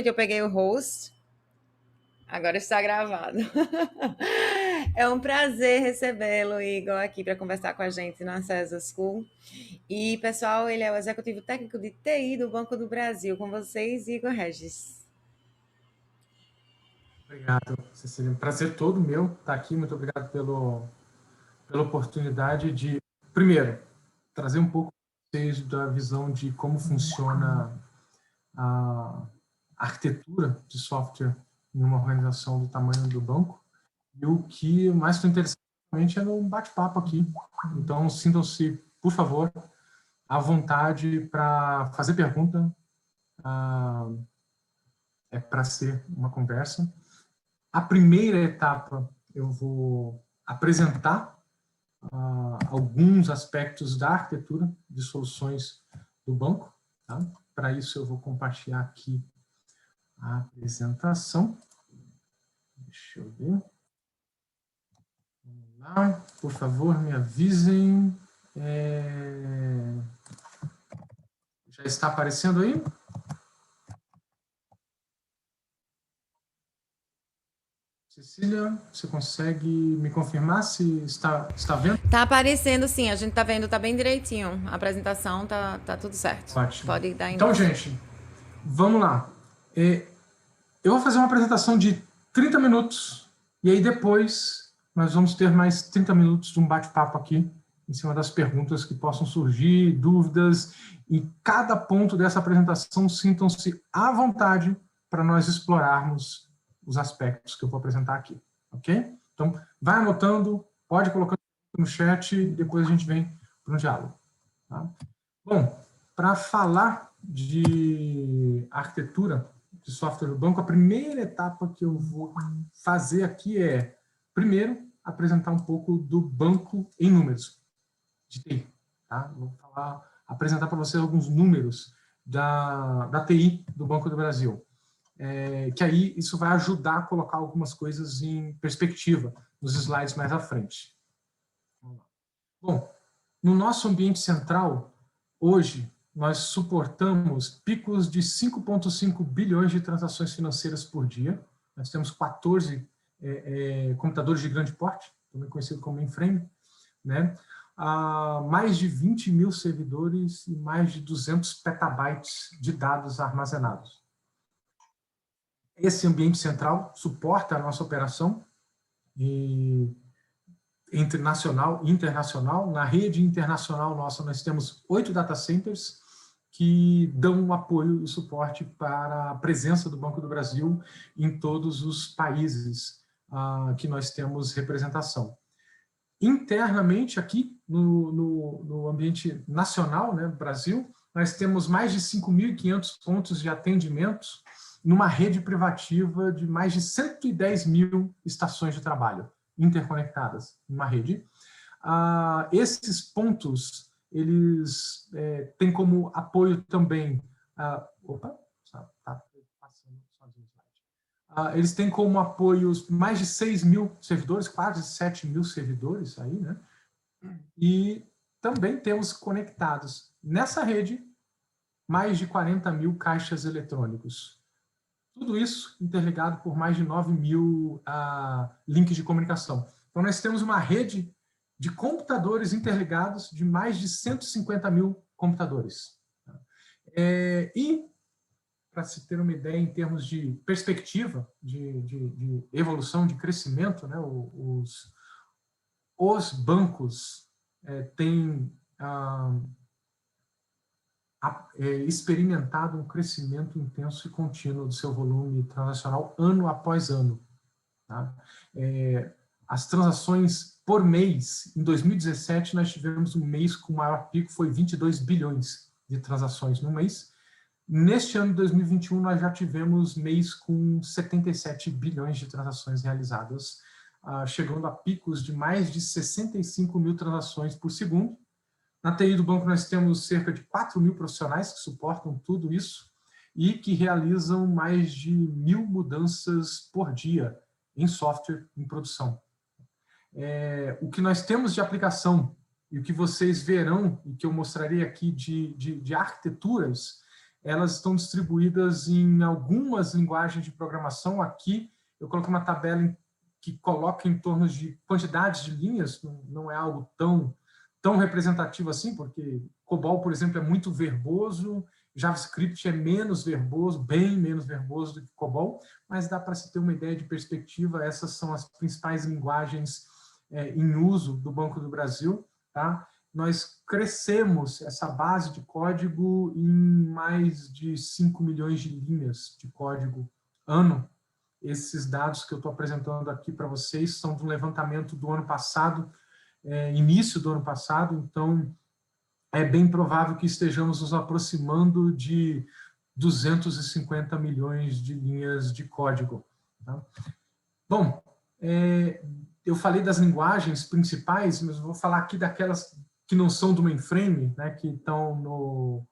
Eu peguei o host, agora está gravado. É um prazer recebê-lo, Igor, aqui para conversar com a gente na CESA School. E, pessoal, ele é o executivo técnico de TI do Banco do Brasil. Com vocês, Igor Regis. Obrigado, Cecília. Prazer todo meu estar aqui. Muito obrigado pela oportunidade de, primeiro, trazer um pouco para vocês da visão de como funciona a arquitetura de software em uma organização do tamanho do banco. E o que mais estou interessado é no bate-papo aqui. Então, sintam-se, por favor, à vontade para fazer pergunta. É para ser uma conversa. A primeira etapa, eu vou apresentar alguns aspectos da arquitetura de soluções do banco. Tá? Para isso, eu vou compartilhar aqui a apresentação. Deixa eu ver. Vamos lá. Por favor, me avisem. Já está aparecendo aí? Cecília, você consegue me confirmar se está vendo? Está aparecendo, sim. A gente está vendo, está bem direitinho. A apresentação tá tudo certo. Ótimo. Pode dar então, gente, vamos lá. Eu vou fazer uma apresentação de 30 minutos e aí depois nós vamos ter mais 30 minutos de um bate-papo aqui em cima das perguntas que possam surgir, dúvidas. Em cada ponto dessa apresentação, sintam-se à vontade para nós explorarmos os aspectos que eu vou apresentar aqui, ok? Então, vai anotando, pode colocar no chat e depois a gente vem para o diálogo. Tá? Bom, para falar de arquitetura de software do banco, a primeira etapa que eu vou fazer aqui é, primeiro, apresentar um pouco do banco em números de TI. Tá? Vou apresentar para vocês alguns números da TI do Banco do Brasil. Que aí isso vai ajudar a colocar algumas coisas em perspectiva nos slides mais à frente. Bom, no nosso ambiente central, hoje, nós suportamos picos de 5,5 bilhões de transações financeiras por dia. Nós temos 14 computadores de grande porte, também conhecido como mainframe, né? Mais de 20 mil servidores e mais de 200 petabytes de dados armazenados. Esse ambiente central suporta a nossa operação nacional e internacional. Na rede internacional nossa, nós temos 8 data centers que dão apoio e suporte para a presença do Banco do Brasil em todos os países que nós temos representação. Internamente, aqui no ambiente nacional, né, Brasil, nós temos mais de 5.500 pontos de atendimento numa rede privativa de mais de 110 mil estações de trabalho interconectadas numa rede. Esses pontos, eles têm como apoio também... eles têm como apoio mais de 6 mil servidores, quase 7 mil servidores aí, né? E também temos conectados nessa rede mais de 40 mil caixas eletrônicos. Tudo isso interligado por mais de 9 mil links de comunicação. Então, nós temos uma rede de computadores interligados de mais de 150 mil computadores. E, para se ter uma ideia em termos de perspectiva, de evolução, de crescimento, né, os bancos têm experimentado um crescimento intenso e contínuo do seu volume transacional ano após ano. Tá? As transações por mês, em 2017 nós tivemos um mês com o maior pico, foi 22 bilhões de transações no mês. Neste ano de 2021 nós já tivemos mês com 77 bilhões de transações realizadas, chegando a picos de mais de 65 mil transações por segundo. Na TI do banco nós temos cerca de 4 mil profissionais que suportam tudo isso e que realizam mais de 1.000 mudanças por dia em software em produção. O que nós temos de aplicação e o que vocês verão e que eu mostrarei aqui de arquiteturas elas estão distribuídas em algumas linguagens de programação. Aqui eu coloquei uma tabela que coloca em torno de quantidades de linhas, não é algo tão representativo assim, porque COBOL, por exemplo, é muito verboso, JavaScript é menos verboso, bem menos verboso do que COBOL, mas dá para se ter uma ideia de perspectiva. Essas são as principais linguagens em uso do Banco do Brasil. Tá? Nós crescemos essa base de código em mais de 5 milhões de linhas de código ano. Esses dados que eu estou apresentando aqui para vocês são do levantamento do ano passado, início do ano passado, então é bem provável que estejamos nos aproximando de 250 milhões de linhas de código. Tá? Bom, eu falei das linguagens principais, mas vou falar aqui daquelas que não são do mainframe, né, que estão no...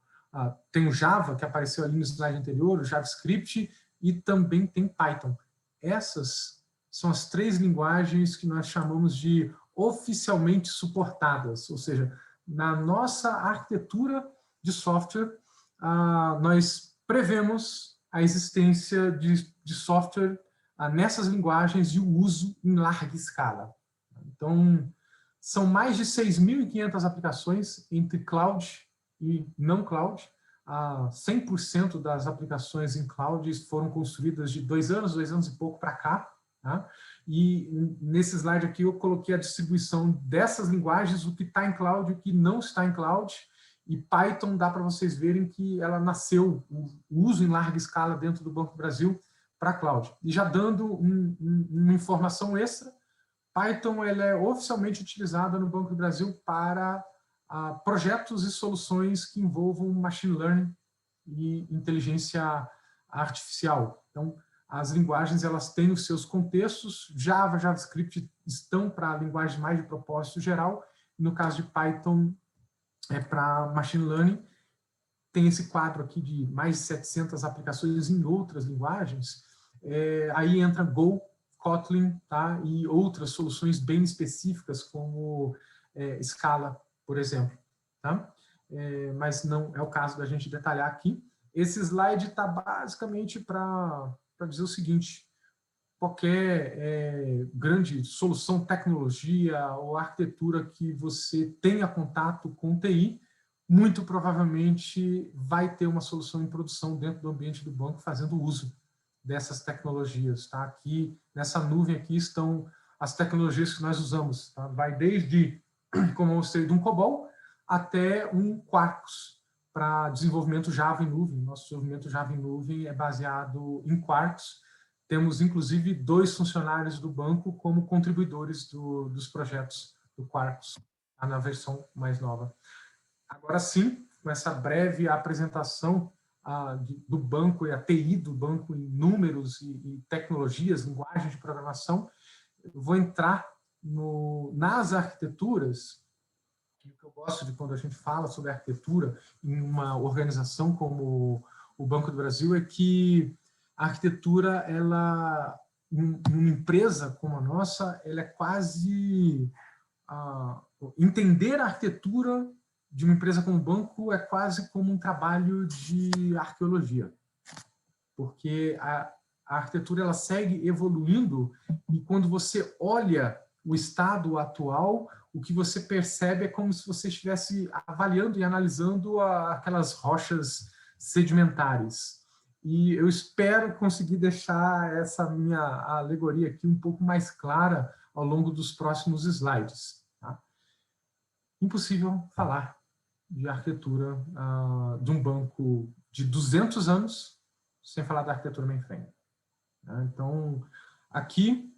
tem o Java, que apareceu ali no slide anterior, o JavaScript, e também tem Python. Essas são as 3 linguagens que nós chamamos de oficialmente suportadas, ou seja, na nossa arquitetura de software, nós prevemos a existência de software nessas linguagens e o uso em larga escala. Então, são mais de 6.500 aplicações entre cloud e não cloud. 100% das aplicações em cloud foram construídas de 2 anos e pouco para cá. Tá? E nesse slide aqui eu coloquei a distribuição dessas linguagens, o que está em cloud e o que não está em cloud. E Python dá para vocês verem que ela nasceu, o uso em larga escala dentro do Banco do Brasil para cloud. E já dando uma informação extra, Python ela é oficialmente utilizada no Banco do Brasil para projetos e soluções que envolvam machine learning e inteligência artificial. Então, as linguagens elas têm os seus contextos. Java, JavaScript estão para a linguagem mais de propósito geral. No caso de Python, é para machine learning. Tem esse quadro aqui de mais de 700 aplicações em outras linguagens. Aí entra Go, Kotlin, tá? E outras soluções bem específicas, como Scala, por exemplo. Tá? Mas não é o caso da gente detalhar aqui. Esse slide está basicamente para dizer o seguinte: qualquer grande solução, tecnologia ou arquitetura que você tenha contato com TI, muito provavelmente vai ter uma solução em produção dentro do ambiente do banco fazendo uso dessas tecnologias. Tá? Aqui, nessa nuvem aqui, estão as tecnologias que nós usamos. Tá? Vai desde, como eu mostrei, de um COBOL até um Quarkus para desenvolvimento Java em nuvem. Nosso desenvolvimento Java em nuvem é baseado em Quarkus. Temos, inclusive, 2 funcionários do banco como contribuidores dos projetos do Quarkus, na versão mais nova. Agora sim, com essa breve apresentação do banco e a TI do banco em números e tecnologias, linguagens de programação, eu vou entrar nas arquiteturas, que eu gosto de quando a gente fala sobre arquitetura em uma organização como o Banco do Brasil, é que a arquitetura, ela, numa empresa como a nossa, ela é quase... entender a arquitetura de uma empresa como o banco é quase como um trabalho de arqueologia. Porque a arquitetura ela segue evoluindo e quando você olha o estado atual, o que você percebe é como se você estivesse avaliando e analisando aquelas rochas sedimentares. E eu espero conseguir deixar essa minha alegoria aqui um pouco mais clara ao longo dos próximos slides. Tá? Impossível falar de arquitetura de um banco de 200 anos sem falar da arquitetura mainframe. Tá? Então, aqui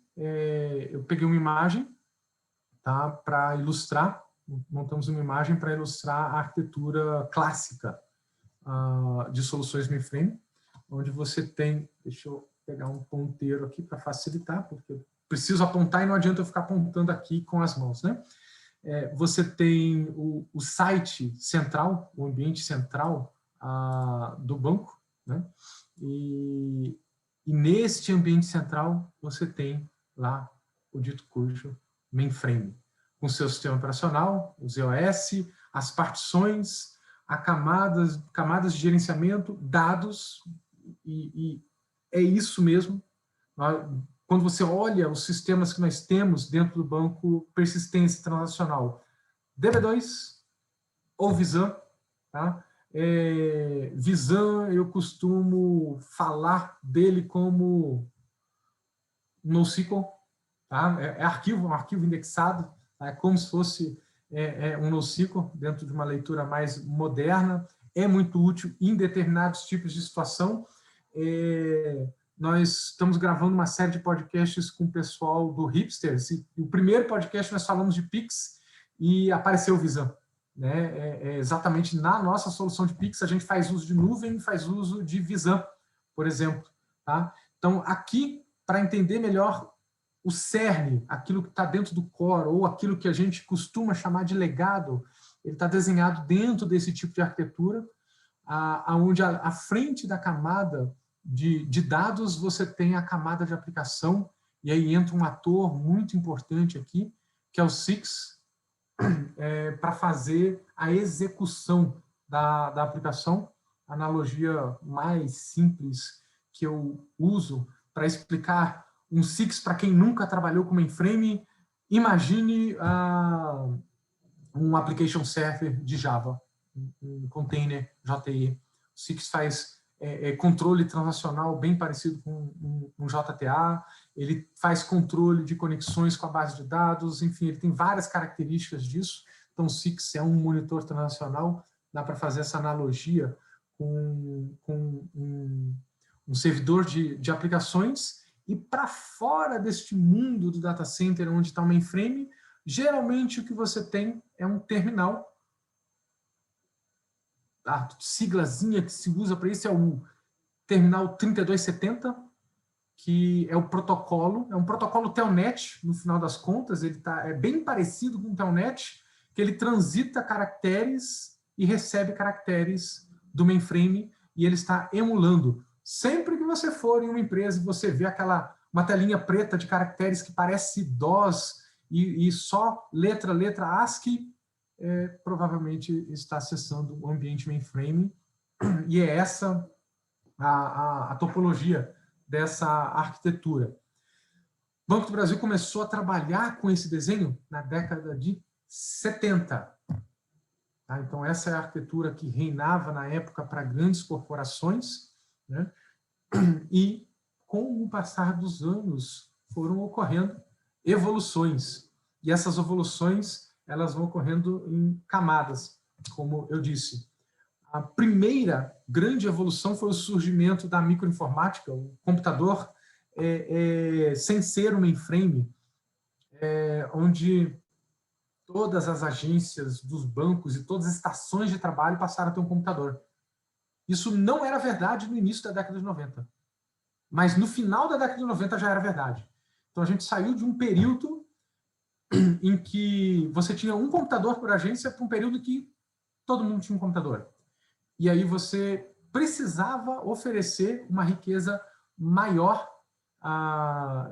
eu peguei uma imagem, tá, para ilustrar, montamos uma imagem para ilustrar a arquitetura clássica de soluções mainframe, onde você tem, deixa eu pegar um ponteiro aqui para facilitar, porque eu preciso apontar e não adianta eu ficar apontando aqui com as mãos, né? Você tem o site central, o ambiente central do banco, né? E neste ambiente central você tem lá o dito cujo mainframe, com seu sistema operacional, o ZOS, as partições, a camadas de gerenciamento, dados, e é isso mesmo. Quando você olha os sistemas que nós temos dentro do banco, persistência transacional, DB2 ou Visan, tá? Visan, eu costumo falar dele como NoSQL, tá? Um arquivo indexado, tá? É como se fosse um NoSQL dentro de uma leitura mais moderna, é muito útil em determinados tipos de situação. Nós estamos gravando uma série de podcasts com o pessoal do Hipsters, e o primeiro podcast nós falamos de Pix e apareceu o Visan. Né? Exatamente na nossa solução de Pix, a gente faz uso de nuvem e faz uso de Visan, por exemplo. Tá? Então, aqui, para entender melhor o cerne, aquilo que está dentro do core, ou aquilo que a gente costuma chamar de legado, ele está desenhado dentro desse tipo de arquitetura, onde à frente da camada de dados você tem a camada de aplicação, e aí entra um ator muito importante aqui, que é o SIX, para fazer a execução da aplicação. A analogia mais simples que eu uso para explicar um SIX para quem nunca trabalhou com mainframe, imagine um application server de Java, um container JTE. O SIX faz controle transacional bem parecido com um JTA, ele faz controle de conexões com a base de dados, enfim, ele tem várias características disso. Então, o SIX é um monitor transacional, dá para fazer essa analogia com um servidor de aplicações. E para fora deste mundo do data center, onde está o mainframe, geralmente o que você tem é um terminal. A siglazinha que se usa para isso é o terminal 3270, que é o protocolo, é um protocolo Telnet, no final das contas, ele é bem parecido com o Telnet, que ele transita caracteres e recebe caracteres do mainframe, e ele está emulando. Sempre que você for em uma empresa e você vê uma telinha preta de caracteres que parece DOS e só letra ASCII, provavelmente está acessando o ambiente mainframe, e é essa a topologia dessa arquitetura. O Banco do Brasil começou a trabalhar com esse desenho na década de 70. Tá? Então, essa é a arquitetura que reinava na época para grandes corporações, né? E, com o passar dos anos, foram ocorrendo evoluções. E essas evoluções elas vão ocorrendo em camadas, como eu disse. A primeira grande evolução foi o surgimento da microinformática, o computador sem ser um mainframe, onde todas as agências dos bancos e todas as estações de trabalho passaram a ter um computador. Isso não era verdade no início da década de 90. Mas no final da década de 90 já era verdade. Então a gente saiu de um período em que você tinha um computador por agência para um período que todo mundo tinha um computador. E aí você precisava oferecer uma riqueza maior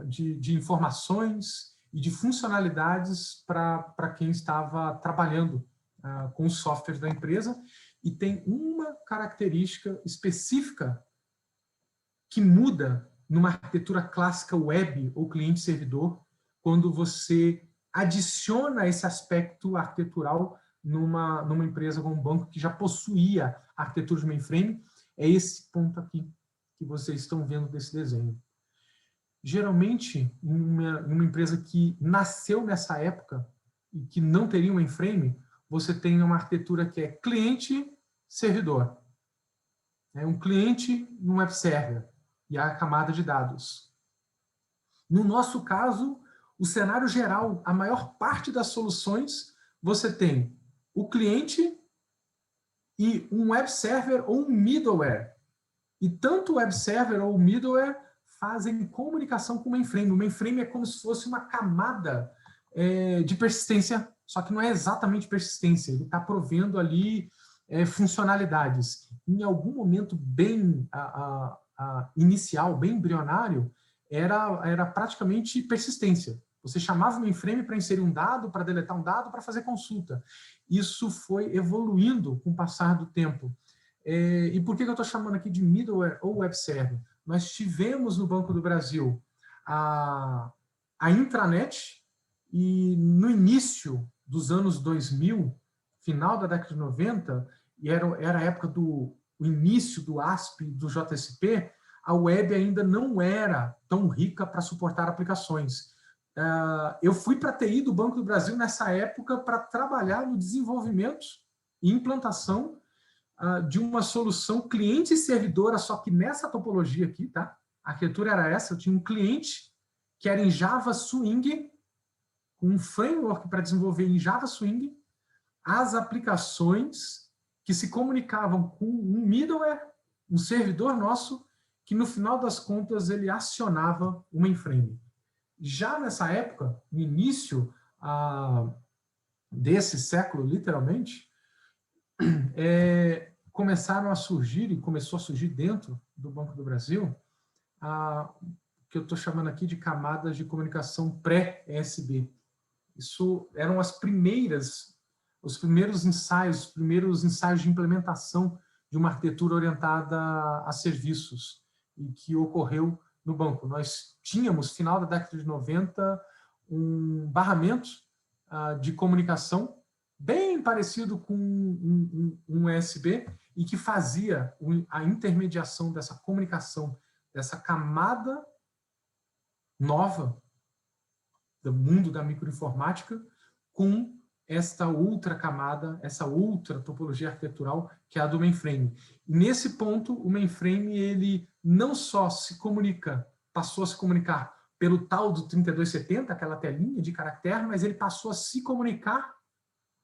de informações e de funcionalidades para quem estava trabalhando com os softwares da empresa. E tem uma característica específica que muda numa arquitetura clássica web ou cliente-servidor quando você adiciona esse aspecto arquitetural numa empresa como um banco que já possuía a arquitetura de mainframe. É esse ponto aqui que vocês estão vendo desse desenho. Geralmente, numa empresa que nasceu nessa época e que não teria um mainframe, você tem uma arquitetura que é cliente-servidor. É um cliente num web server e a camada de dados. No nosso caso, o cenário geral, a maior parte das soluções, você tem o cliente e um web server ou um middleware. E tanto o web server ou o middleware fazem comunicação com o mainframe. O mainframe é como se fosse uma camada de persistência, só que não é exatamente persistência. Ele está provendo ali funcionalidades. Em algum momento bem inicial, bem embrionário, era praticamente persistência. Você chamava o mainframe para inserir um dado, para deletar um dado, para fazer consulta. Isso foi evoluindo com o passar do tempo. E por que eu estou chamando aqui de middleware ou web server? Nós tivemos no Banco do Brasil a intranet, e no início dos anos 2000, final da década de 90, e era a época do início do ASP, do JSP, a web ainda não era tão rica para suportar aplicações. Eu fui para a TI do Banco do Brasil nessa época para trabalhar no desenvolvimento e implantação de uma solução cliente e servidora, só que nessa topologia aqui, tá? A arquitetura era essa, eu tinha um cliente que era em Java Swing, com um framework para desenvolver em Java Swing, as aplicações que se comunicavam com um middleware, um servidor nosso, que no final das contas ele acionava o mainframe. Já nessa época, no início desse século, literalmente, começaram a surgir, e começou a surgir dentro do Banco do Brasil, que eu estou chamando aqui de camadas de comunicação pré-ESB. Isso eram os primeiros ensaios de implementação de uma arquitetura orientada a serviços, e que ocorreu no banco. Nós tínhamos, final da década de 90, um barramento de comunicação bem parecido com um ESB, e que fazia a intermediação dessa comunicação, dessa camada nova do mundo da microinformática com esta outra camada, essa outra topologia arquitetural, que é a do mainframe. E nesse ponto, o mainframe ele não só passou a se comunicar pelo tal do 3270, aquela telinha de caractere, mas ele passou a se comunicar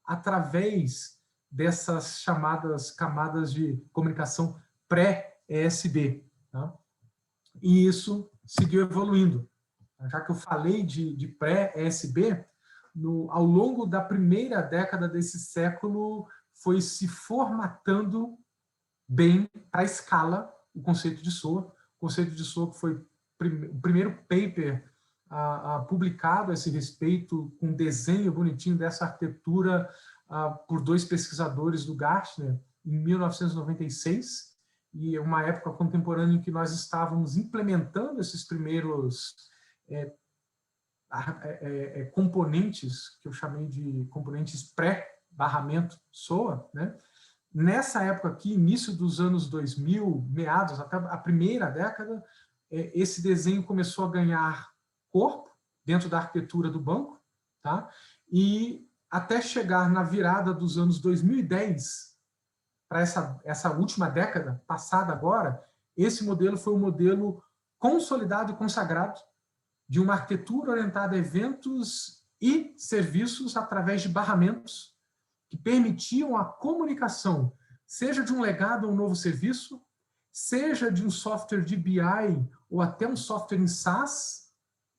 através dessas chamadas camadas de comunicação pré-ESB. Tá? E isso seguiu evoluindo. Já que eu falei de pré-ESB, ao longo da primeira década desse século, foi se formatando bem para a escala o conceito de SOA. O conceito de SOA que foi o primeiro paper publicado a esse respeito, com um desenho bonitinho dessa arquitetura por dois pesquisadores do Gartner, em 1996, e uma época contemporânea em que nós estávamos implementando esses primeiros componentes, que eu chamei de componentes pré-barramento SOA, né? Nessa época aqui, início dos anos 2000, meados, até a primeira década, esse desenho começou a ganhar corpo dentro da arquitetura do banco, tá? E até chegar na virada dos anos 2010, para essa última década, passada agora, esse modelo foi um modelo consolidado e consagrado de uma arquitetura orientada a eventos e serviços através de barramentos que permitiam a comunicação, seja de um legado a um novo serviço, seja de um software de BI ou até um software em SaaS,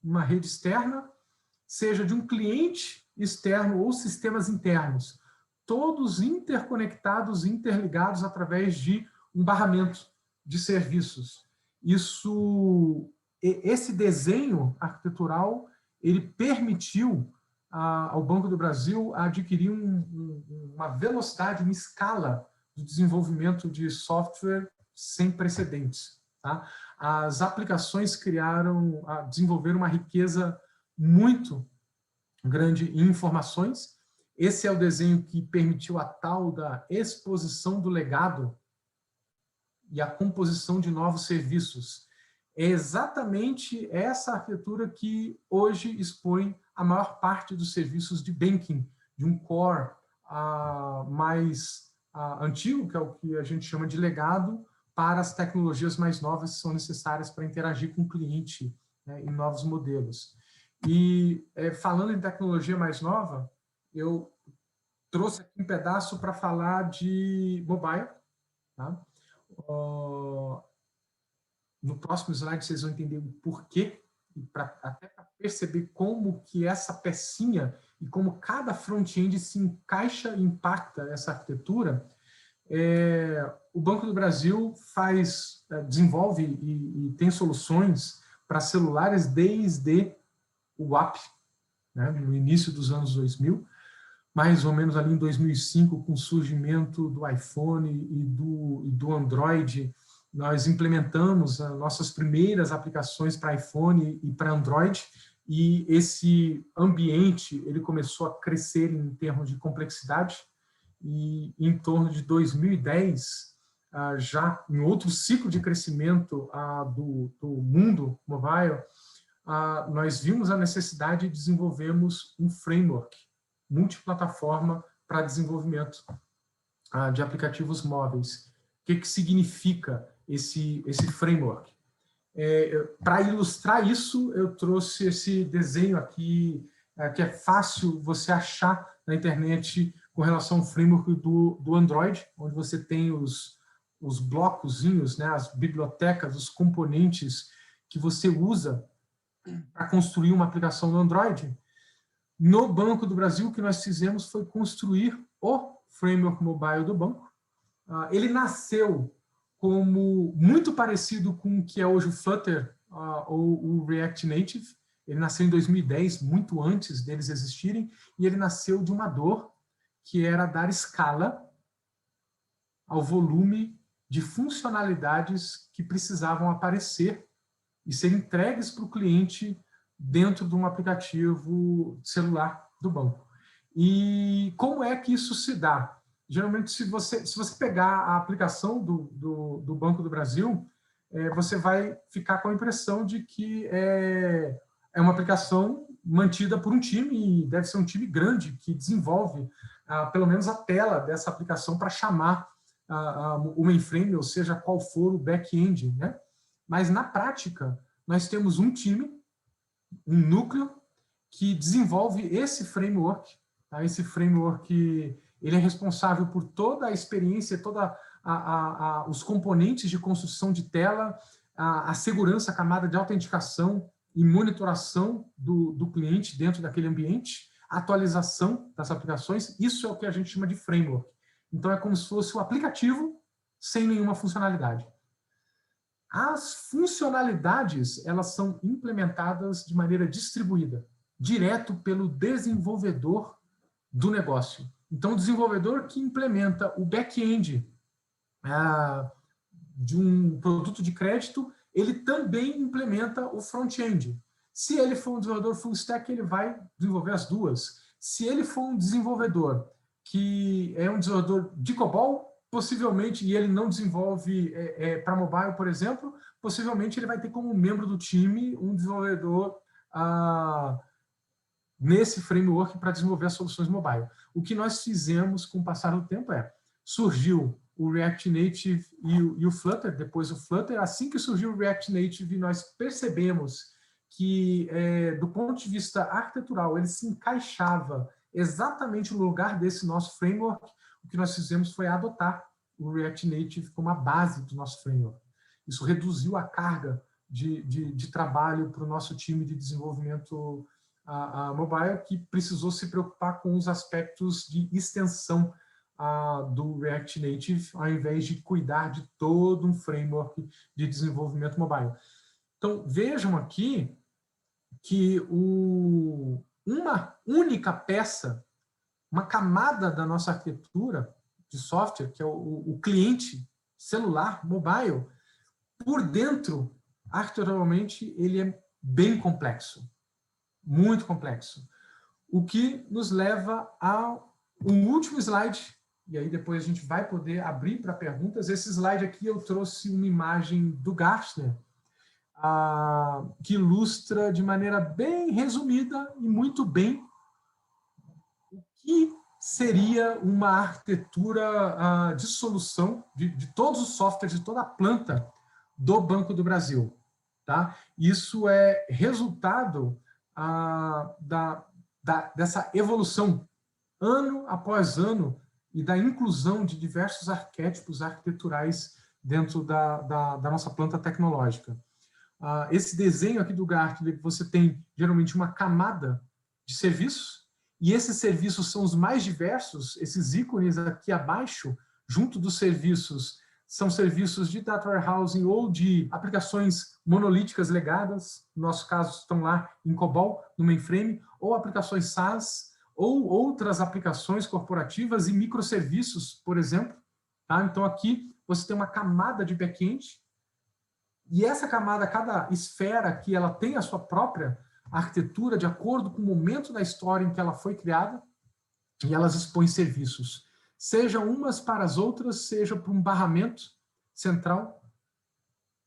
uma rede externa, seja de um cliente externo ou sistemas internos, todos interconectados, interligados através de um barramento de serviços. Esse desenho arquitetural, ele permitiu ao Banco do Brasil adquirir uma velocidade, uma escala de desenvolvimento de software sem precedentes. Tá? As aplicações desenvolveram uma riqueza muito grande em informações. Esse é o desenho que permitiu a tal da exposição do legado e a composição de novos serviços. É exatamente essa arquitetura que hoje expõe a maior parte dos serviços de banking, de um core mais antigo, que é o que a gente chama de legado, para as tecnologias mais novas que são necessárias para interagir com o cliente, né, em novos modelos. E falando em tecnologia mais nova, eu trouxe aqui um pedaço para falar de mobile. Tá? No próximo slide vocês vão entender o porquê, e até para perceber como que essa pecinha e como cada front-end se encaixa e impacta essa arquitetura. O Banco do Brasil desenvolve e tem soluções para celulares desde o WAP, né, no início dos anos 2000, mais ou menos ali em 2005, com o surgimento do iPhone e do Android, nós implementamos as nossas primeiras aplicações para iPhone e para Android, e esse ambiente ele começou a crescer em termos de complexidade, e em torno de 2010, já em outro ciclo de crescimento do mundo mobile, nós vimos a necessidade de desenvolvermos um framework multiplataforma para desenvolvimento de aplicativos móveis. O que significa esse framework? Para ilustrar isso, eu trouxe esse desenho aqui, que é fácil você achar na internet com relação ao framework do Android, onde você tem os blocozinhos, né, as bibliotecas, os componentes que você usa para construir uma aplicação no Android. No Banco do Brasil, o que nós fizemos foi construir o framework mobile do banco. Ele nasceu como muito parecido com o que é hoje o Flutter ou o React Native. Ele nasceu em 2010, muito antes deles existirem, e ele nasceu de uma dor, que era dar escala ao volume de funcionalidades que precisavam aparecer e ser entregues para o cliente dentro de um aplicativo celular do banco. E como é que isso se dá? Geralmente, se você pegar a aplicação do Banco do Brasil, você vai ficar com a impressão de que é uma aplicação mantida por um time, e deve ser um time grande, que desenvolve pelo menos a tela dessa aplicação para chamar o mainframe, ou seja, qual for o back-end, né? Mas, na prática, nós temos um time, um núcleo, que desenvolve esse framework. Tá? Esse framework ele é responsável por toda a experiência, toda os componentes de construção de tela, a segurança, a camada de autenticação e monitoração do cliente dentro daquele ambiente, a atualização das aplicações. Isso é o que a gente chama de framework. Então, é como se fosse o aplicativo sem nenhuma funcionalidade. As funcionalidades, elas são implementadas de maneira distribuída, direto pelo desenvolvedor do negócio. Então, o desenvolvedor que implementa o back-end de um produto de crédito, ele também implementa o front-end. Se ele for um desenvolvedor full stack, ele vai desenvolver as duas. Se ele for um desenvolvedor que é um desenvolvedor de COBOL, possivelmente, e ele não desenvolve para mobile, por exemplo, possivelmente ele vai ter como membro do time um desenvolvedor nesse framework para desenvolver as soluções mobile. O que nós fizemos com o passar do tempo surgiu o React Native e o Flutter, depois o Flutter. Assim que surgiu o React Native, nós percebemos que, do ponto de vista arquitetural, ele se encaixava exatamente no lugar desse nosso framework. O que nós fizemos foi adotar o React Native como a base do nosso framework. Isso reduziu a carga de trabalho para o nosso time de desenvolvimento mobile, que precisou se preocupar com os aspectos de extensão do React Native, ao invés de cuidar de todo um framework de desenvolvimento mobile. Então, vejam aqui que uma única peça, uma camada da nossa arquitetura de software, que é o cliente celular, mobile, por dentro, arquiteturalmente, ele é bem complexo, muito complexo. O que nos leva ao último slide, e aí depois a gente vai poder abrir para perguntas. Esse slide aqui eu trouxe uma imagem do Gartner, que ilustra de maneira bem resumida e muito bem o que seria uma arquitetura de solução de todos os softwares, de toda a planta do Banco do Brasil. Tá? Isso é resultado dessa evolução ano após ano e da inclusão de diversos arquétipos arquiteturais dentro da nossa planta tecnológica. Esse desenho aqui do Gartner, você tem geralmente uma camada de serviços, e esses serviços são os mais diversos. Esses ícones aqui abaixo, junto dos serviços, são serviços de data warehousing ou de aplicações monolíticas legadas, no nosso caso estão lá em COBOL, no mainframe, ou aplicações SaaS, ou outras aplicações corporativas e microserviços, por exemplo. Tá? Então aqui você tem uma camada de back-end, e essa camada, cada esfera aqui, ela tem a sua própria arquitetura de acordo com o momento da história em que ela foi criada, e elas expõem serviços, seja umas para as outras, seja para um barramento central,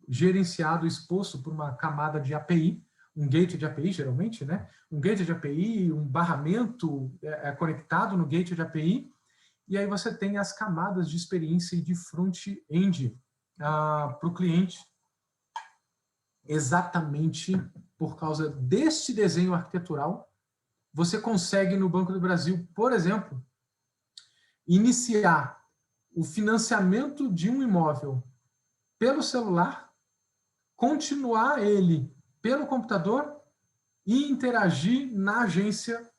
gerenciado, exposto por uma camada de API, um gateway de API, geralmente, né? Um gateway de API, um barramento conectado no gateway de API, e aí você tem as camadas de experiência e de front-end para o cliente, exatamente por causa deste desenho arquitetural. Você consegue, no Banco do Brasil, por exemplo, iniciar o financiamento de um imóvel pelo celular, continuar ele pelo computador e interagir na agência,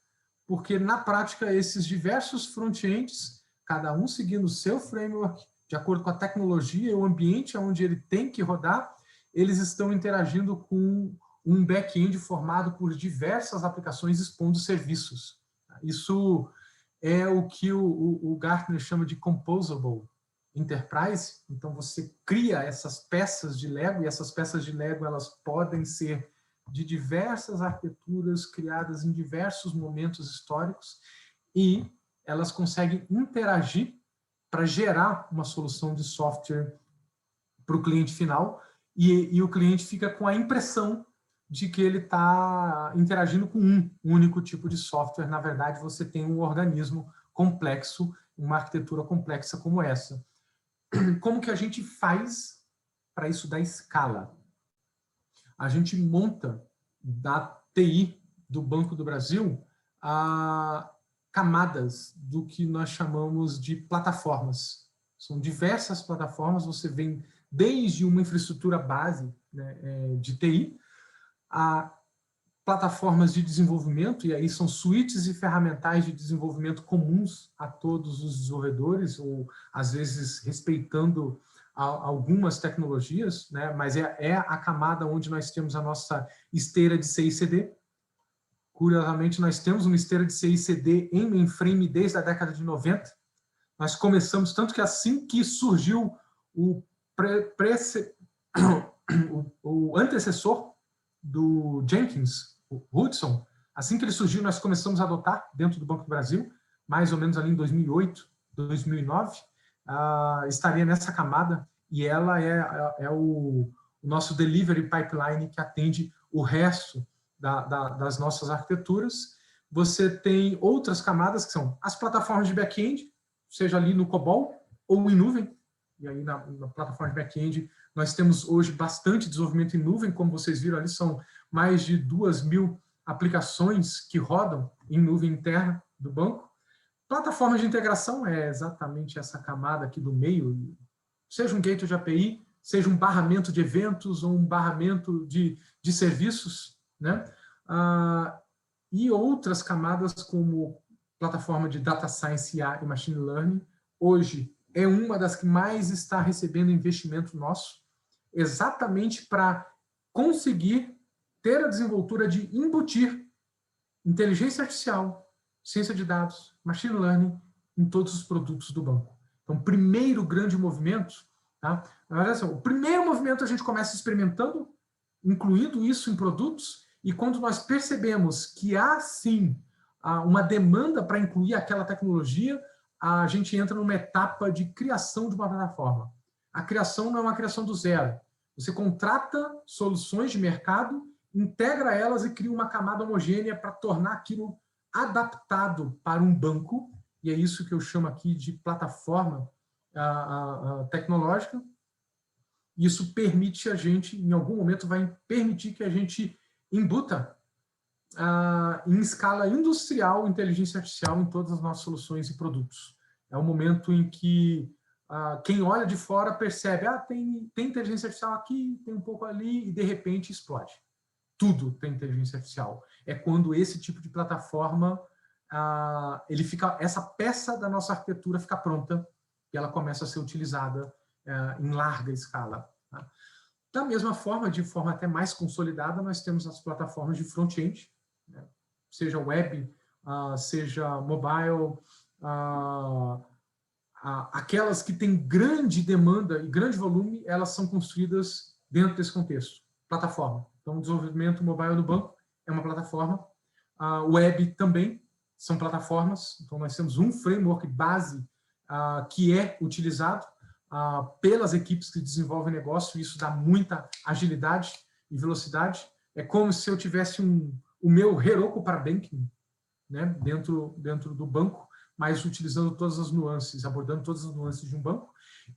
porque, na prática, esses diversos front-ends, cada um seguindo o seu framework, de acordo com a tecnologia e o ambiente onde ele tem que rodar, eles estão interagindo com um back-end formado por diversas aplicações expondo serviços. Isso é o que o Gartner chama de Composable Enterprise. Então, você cria essas peças de Lego, e essas peças de Lego elas podem ser de diversas arquiteturas, criadas em diversos momentos históricos, e elas conseguem interagir para gerar uma solução de software para o cliente final, e o cliente fica com a impressão de que ele está interagindo com um único tipo de software. Na verdade, você tem um organismo complexo, uma arquitetura complexa como essa. Como que a gente faz para isso dar escala? A gente monta da TI do Banco do Brasil camadas do que nós chamamos de plataformas. São diversas plataformas, você vem desde uma infraestrutura base, né, de TI, a plataformas de desenvolvimento, e aí são suítes e ferramentais de desenvolvimento comuns a todos os desenvolvedores, ou às vezes respeitando algumas tecnologias, né? Mas é a camada onde nós temos a nossa esteira de CI/CD. Curiosamente, nós temos uma esteira de CI/CD em mainframe desde a década de 90. Nós começamos, tanto que assim que surgiu o antecessor do Jenkins, o Hudson, assim que ele surgiu, nós começamos a adotar dentro do Banco do Brasil, mais ou menos ali em 2008, 2009, estaria nessa camada, e ela é o nosso delivery pipeline que atende o resto das nossas arquiteturas. Você tem outras camadas, que são as plataformas de back-end, seja ali no COBOL ou em nuvem, e aí na plataforma de back-end nós temos hoje bastante desenvolvimento em nuvem, como vocês viram ali, são mais de 2.000 aplicações que rodam em nuvem interna do banco. Plataforma de integração é exatamente essa camada aqui do meio, seja um gateway de API, seja um barramento de eventos ou um barramento de serviços, né? E outras camadas como plataforma de Data Science, IA e Machine Learning, hoje é uma das que mais está recebendo investimento nosso, exatamente para conseguir ter a desenvoltura de embutir inteligência artificial, ciência de dados, machine learning em todos os produtos do banco. Então, o primeiro grande movimento, tá? O primeiro movimento a gente começa experimentando, incluindo isso em produtos, e quando nós percebemos que há, sim, uma demanda para incluir aquela tecnologia, a gente entra numa etapa de criação de uma plataforma. A criação não é uma criação do zero. Você contrata soluções de mercado, integra elas e cria uma camada homogênea para tornar aquilo adaptado para um banco, e é isso que eu chamo aqui de plataforma tecnológica. Isso permite a gente, em algum momento, vai permitir que a gente embuta em escala industrial inteligência artificial em todas as nossas soluções e produtos. É um momento em que quem olha de fora percebe, tem inteligência artificial aqui, tem um pouco ali, e de repente explode. Tudo tem inteligência artificial. É quando esse tipo de plataforma, essa peça da nossa arquitetura fica pronta e ela começa a ser utilizada em larga escala. Tá? Da mesma forma, de forma até mais consolidada, nós temos as plataformas de front-end, né? Seja web, seja mobile, aquelas que têm grande demanda e grande volume, elas são construídas dentro desse contexto. Plataforma. Então, o desenvolvimento mobile no banco é uma plataforma. Web também são plataformas. Então, nós temos um framework base que é utilizado pelas equipes que desenvolvem negócio. Isso dá muita agilidade e velocidade. É como se eu tivesse o meu Heroku para banking, né, dentro do banco, mas utilizando todas as nuances, abordando todas as nuances de um banco.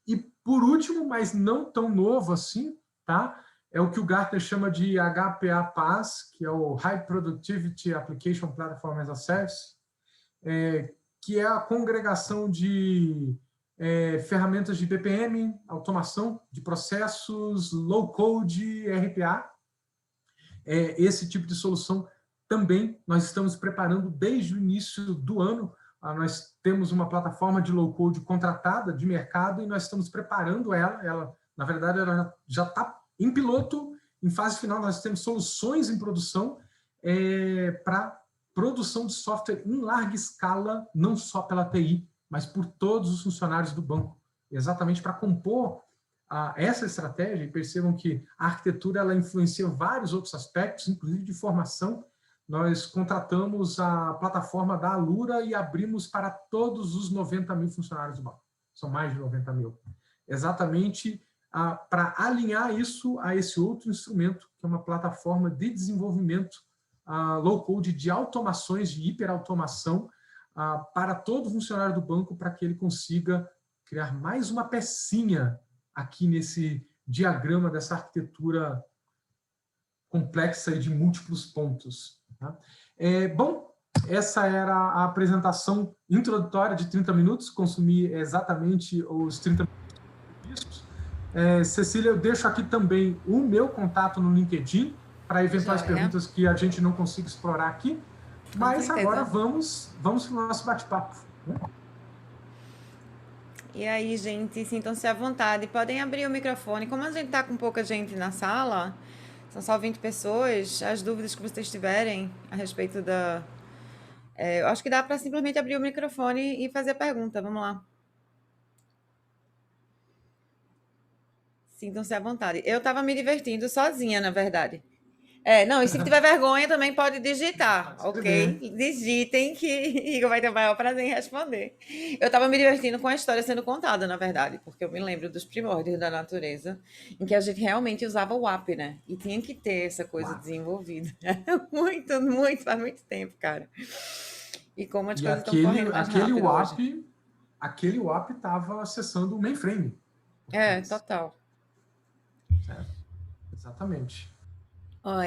E, por último, mas não tão novo assim, tá? É o que o Gartner chama de HPA-PaaS, que é o High Productivity Application Platform as a Service, que é a congregação de ferramentas de BPM, automação de processos, low-code, RPA. Esse tipo de solução também nós estamos preparando desde o início do ano. Nós temos uma plataforma de low-code contratada de mercado e nós estamos preparando ela. Na verdade, ela já está em piloto, em fase final. Nós temos soluções em produção para produção de software em larga escala, não só pela TI, mas por todos os funcionários do banco, exatamente para compor essa estratégia. E percebam que a arquitetura ela influencia vários outros aspectos, inclusive de formação. Nós contratamos a plataforma da Alura e abrimos para todos os 90 mil funcionários do banco. São mais de 90 mil. Exatamente para alinhar isso a esse outro instrumento, que é uma plataforma de desenvolvimento low-code de automações, de hiperautomação, para todo funcionário do banco, para que ele consiga criar mais uma pecinha aqui nesse diagrama dessa arquitetura complexa e de múltiplos pontos. Tá? Bom, essa era a apresentação introdutória de 30 minutos, consumi exatamente os 30 minutos. Cecília, eu deixo aqui também o meu contato no LinkedIn para eventuais perguntas que a gente não consiga explorar aqui, mas agora vamos para o nosso bate-papo. Né? E aí, gente, sintam-se à vontade, podem abrir o microfone. Como a gente está com pouca gente na sala, são só 20 pessoas, as dúvidas que vocês tiverem a respeito da... eu acho que dá para simplesmente abrir o microfone e fazer a pergunta. Vamos lá. Sintam-se à vontade. Eu estava me divertindo sozinha, na verdade. Não, e se tiver vergonha também pode digitar, ok? Digitem que Igor vai ter o maior prazer em responder. Eu estava me divertindo com a história sendo contada, na verdade, porque eu me lembro dos primórdios da natureza, em que a gente realmente usava o app, né? E tinha que ter essa coisa desenvolvida. Faz muito tempo, cara. E como as coisas estão correndo mais rápido hoje. Aquele WAP estava acessando o mainframe. Total. Certo? Exatamente.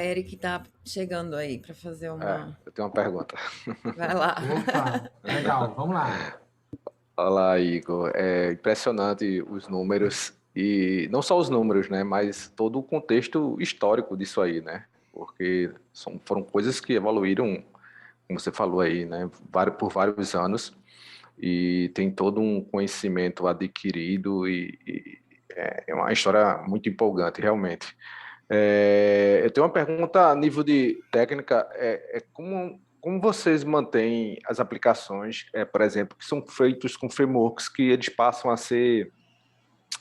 Eric tá chegando aí para fazer uma... eu tenho uma pergunta. Vai lá. Opa, legal, vamos lá. Olá, Igor. É impressionante os números, e não só os números, né, mas todo o contexto histórico disso aí, né? Porque foram coisas que evoluíram, como você falou aí, né, por vários anos, e tem todo um conhecimento adquirido, e é uma história muito empolgante, realmente. Eu tenho uma pergunta a nível de técnica, como vocês mantêm as aplicações, por exemplo, que são feitos com frameworks que eles passam a ser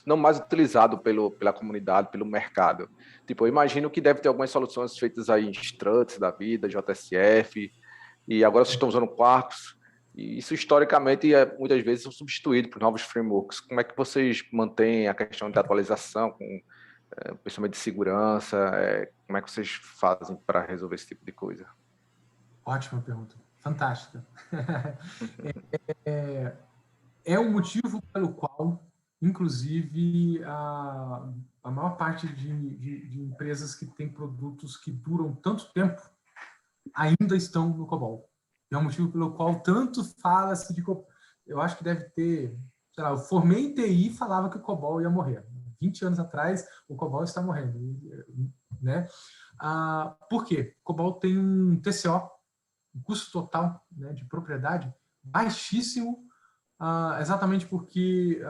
não mais utilizados pela comunidade, pelo mercado? Tipo, eu imagino que deve ter algumas soluções feitas aí em Struts da vida, JSF, e agora vocês estão usando Quarkus, e isso historicamente muitas vezes são substituídos por novos frameworks. Como é que vocês mantêm a questão de atualização, principalmente de segurança, como é que vocês fazem para resolver esse tipo de coisa? Ótima pergunta, fantástica. É o motivo pelo qual, inclusive, a maior parte de empresas que têm produtos que duram tanto tempo ainda estão no COBOL. É o motivo pelo qual tanto fala-se de COBOL. Eu acho que deve ter... Sei lá, eu formei em TI e falava que o COBOL ia morrer. 20 anos atrás, o COBOL está morrendo. Né? Por quê? O COBOL tem um TCO, um custo total, né, de propriedade baixíssimo exatamente porque,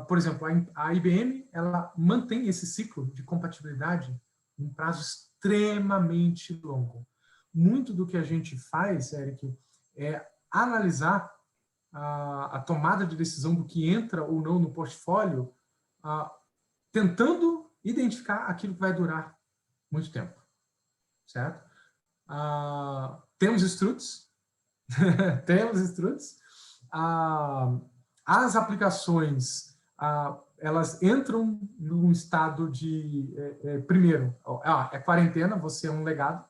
por exemplo, a IBM ela mantém esse ciclo de compatibilidade em prazo extremamente longo. Muito do que a gente faz, Eric, é analisar a tomada de decisão do que entra ou não no portfólio, tentando identificar aquilo que vai durar muito tempo, certo? Temos struts, temos struts. As aplicações, elas entram num estado de, primeiro, é quarentena, você é um legado,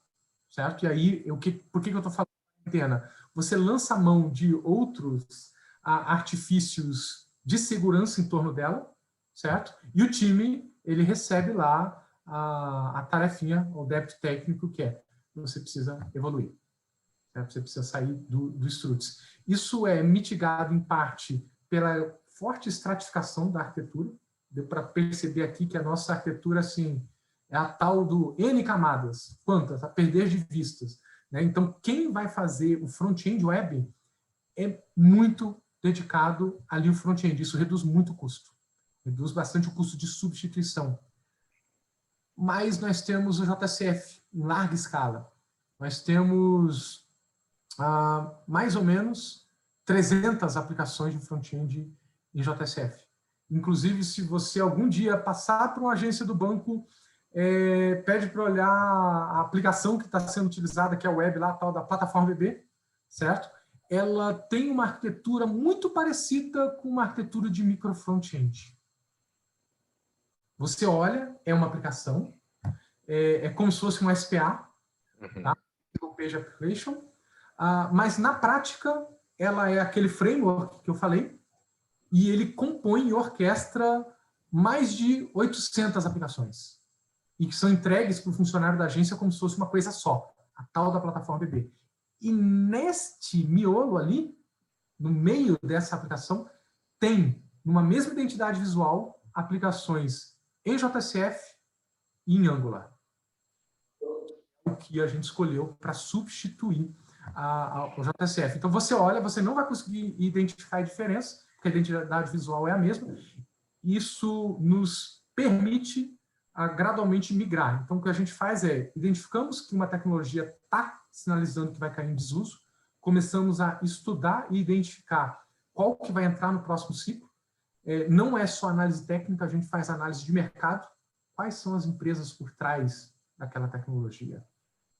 certo? E aí, por que eu estou falando de quarentena? Você lança a mão de outros artifícios de segurança em torno dela, certo? E o time, ele recebe lá a tarefinha, o débito técnico, que é você precisa evoluir. Certo? Você precisa sair do struts. Isso é mitigado, em parte, pela forte estratificação da arquitetura. Deu para perceber aqui que a nossa arquitetura, assim, é a tal do N camadas. Quantas? A perder de vistas. Né? Então, quem vai fazer o front-end web é muito dedicado ali ao front-end. Isso reduz muito o custo. Reduz bastante o custo de substituição. Mas nós temos o JCF em larga escala. Nós temos mais ou menos 300 aplicações de front-end em JSF. Inclusive, se você algum dia passar para uma agência do banco, pede para olhar a aplicação que está sendo utilizada, que é a web lá, a tal da plataforma BB, certo? Ela tem uma arquitetura muito parecida com uma arquitetura de micro front-end. Você olha, é uma aplicação, é como se fosse um SPA, tá? Single Page Application, mas na prática ela é aquele framework que eu falei e ele compõe e orquestra mais de 800 aplicações e que são entregues para o funcionário da agência como se fosse uma coisa só, a tal da plataforma BB. E neste miolo ali, no meio dessa aplicação, tem, numa mesma identidade visual, aplicações em JSF e em Angular. O que a gente escolheu para substituir o JSF. Então, você olha, você não vai conseguir identificar a diferença, porque a identidade visual é a mesma. Isso nos permite gradualmente migrar. Então, o que a gente faz é, identificamos que uma tecnologia está sinalizando que vai cair em desuso, começamos a estudar e identificar qual que vai entrar no próximo ciclo. Não é só análise técnica, a gente faz análise de mercado. Quais são as empresas por trás daquela tecnologia?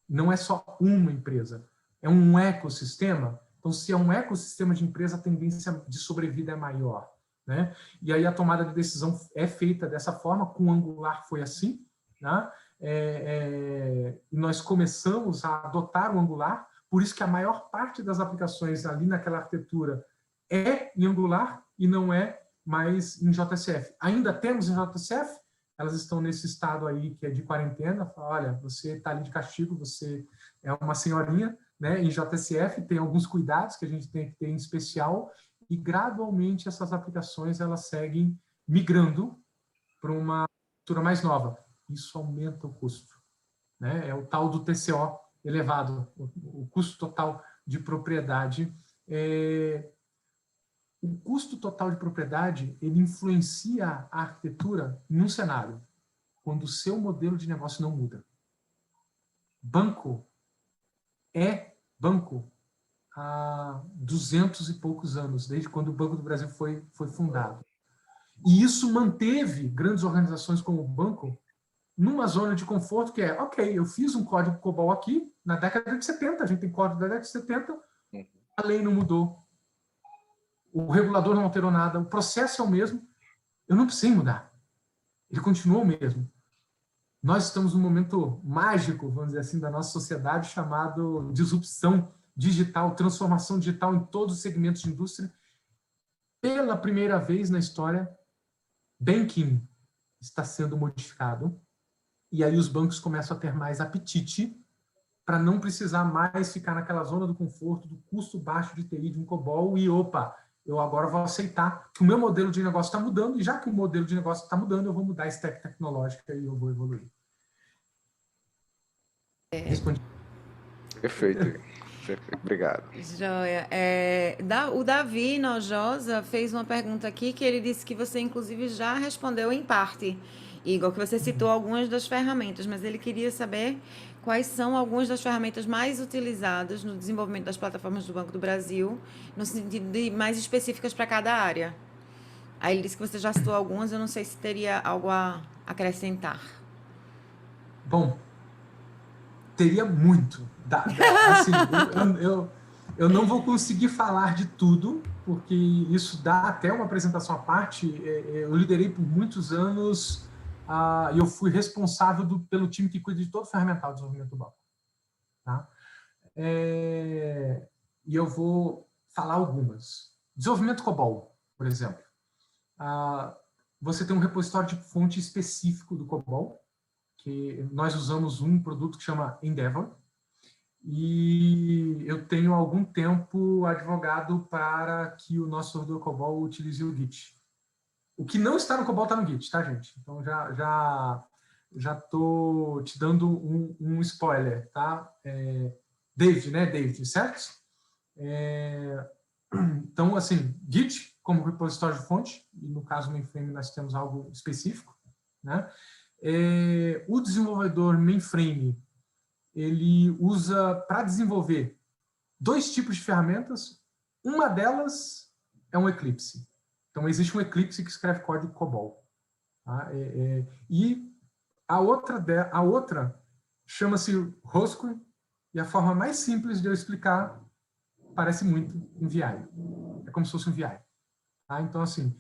Não é só uma empresa, é um ecossistema. Então, se é um ecossistema de empresa, a tendência de sobrevida é maior. Né? E aí a tomada de decisão é feita dessa forma, com o Angular foi assim. Né? E nós começamos a adotar o Angular, por isso que a maior parte das aplicações ali naquela arquitetura é em Angular e não é mais em JSF. Ainda temos em JSF, elas estão nesse estado aí que é de quarentena, olha, você está ali de castigo, você é uma senhorinha, né, em JSF, tem alguns cuidados que a gente tem que ter em especial, e gradualmente essas aplicações elas seguem migrando para uma estrutura mais nova. Isso aumenta o custo. Né? É o tal do TCO elevado, o custo total de propriedade. O custo total de propriedade, ele influencia a arquitetura num cenário, quando o seu modelo de negócio não muda. Banco é banco há 200 e poucos anos, desde quando o Banco do Brasil foi fundado. E isso manteve grandes organizações como o banco numa zona de conforto que é, ok, eu fiz um código COBOL aqui na década de 70, a gente tem código da década de 70, a lei não mudou, o regulador não alterou nada, o processo é o mesmo, eu não precisei mudar. Ele continuou o mesmo. Nós estamos num momento mágico, vamos dizer assim, da nossa sociedade, chamado disrupção digital, transformação digital em todos os segmentos de indústria. Pela primeira vez na história, banking está sendo modificado, e aí os bancos começam a ter mais apetite para não precisar mais ficar naquela zona do conforto, do custo baixo de TI de um COBOL, e opa, eu agora vou aceitar que o meu modelo de negócio está mudando, e já que o modelo de negócio está mudando, eu vou mudar a stack tecnológica e eu vou evoluir. Respondi. Perfeito. Perfeito, obrigado. Joia. O Davi Nojosa fez uma pergunta aqui que ele disse que você, inclusive, já respondeu em parte, Igor, que você citou algumas das ferramentas, mas ele queria saber quais são algumas das ferramentas mais utilizadas no desenvolvimento das plataformas do Banco do Brasil, no sentido de mais específicas para cada área. Aí ele disse que você já citou algumas, eu não sei se teria algo a acrescentar. Bom, teria muito. Assim, eu não vou conseguir falar de tudo, porque isso dá até uma apresentação à parte. Eu liderei por muitos anos e eu fui responsável pelo time que cuida de todo o ferramental de desenvolvimento do banco. Tá? E eu vou falar algumas. Desenvolvimento COBOL, por exemplo. Você tem um repositório de fonte específico do COBOL, que nós usamos um produto que chama Endeavor, e eu tenho há algum tempo advogado para que o nosso servidor COBOL utilize o Git. O que não está no COBOL está no Git, tá, gente? Então já estou te dando um spoiler, tá? David, né? David, certo? Então, assim, Git como repositório de fonte, e no caso do mainframe nós temos algo específico, né? O desenvolvedor mainframe, ele usa para desenvolver dois tipos de ferramentas. Uma delas é um Eclipse. Então, existe um Eclipse que escreve código COBOL. Tá? E a outra chama-se Rosquil, e a forma mais simples de eu explicar parece muito um VI. É como se fosse um VI. Tá? Então, assim,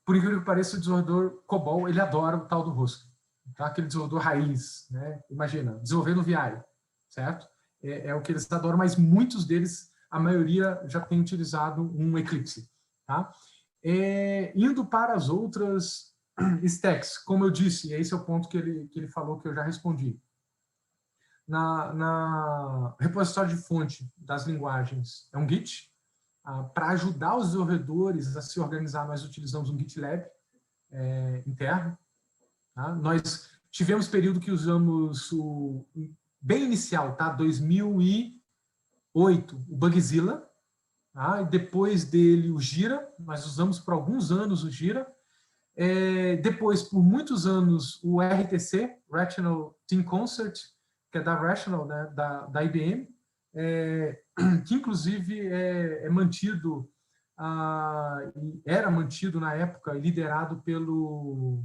por incrível que pareça, o desenvolvedor COBOL, ele adora o tal do Rosquil. Tá? Aquele desenvolvedor raiz, né? Imagina, desenvolver no VI, certo? É o que eles adoram, mas muitos deles, a maioria, já tem utilizado um Eclipse. Tá? Indo para as outras stacks, como eu disse, esse é o ponto que ele falou que eu já respondi. Na repositório de fonte das linguagens, é um Git. Para ajudar os desenvolvedores a se organizar, nós utilizamos um GitLab interno. Tá? Nós tivemos período que usamos o bem inicial, tá? 2008, o Bugzilla. Tá? E depois dele, o Jira. Nós usamos por alguns anos o Jira. Depois, por muitos anos, o RTC, Rational Team Concert, que é da Rational, né? da IBM. Que inclusive é mantido, era mantido na época e liderado pelo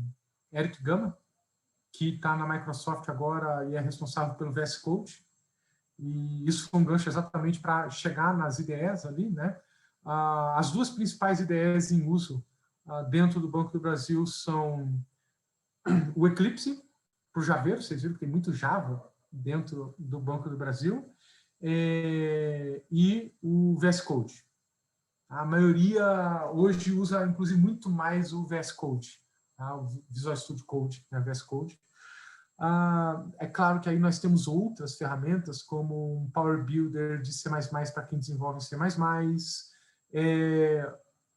Eric Gama, que está na Microsoft agora e é responsável pelo VS Code. E isso foi um gancho exatamente para chegar nas IDEs ali, né? As duas principais IDEs em uso dentro do Banco do Brasil são o Eclipse, para o Javeiro, vocês viram que tem muito Java dentro do Banco do Brasil, e o VS Code. A maioria hoje usa, inclusive, muito mais o VS Code, tá? O Visual Studio Code, né? VS Code. É claro que aí nós temos outras ferramentas, como um Power Builder de C++ para quem desenvolve em C++,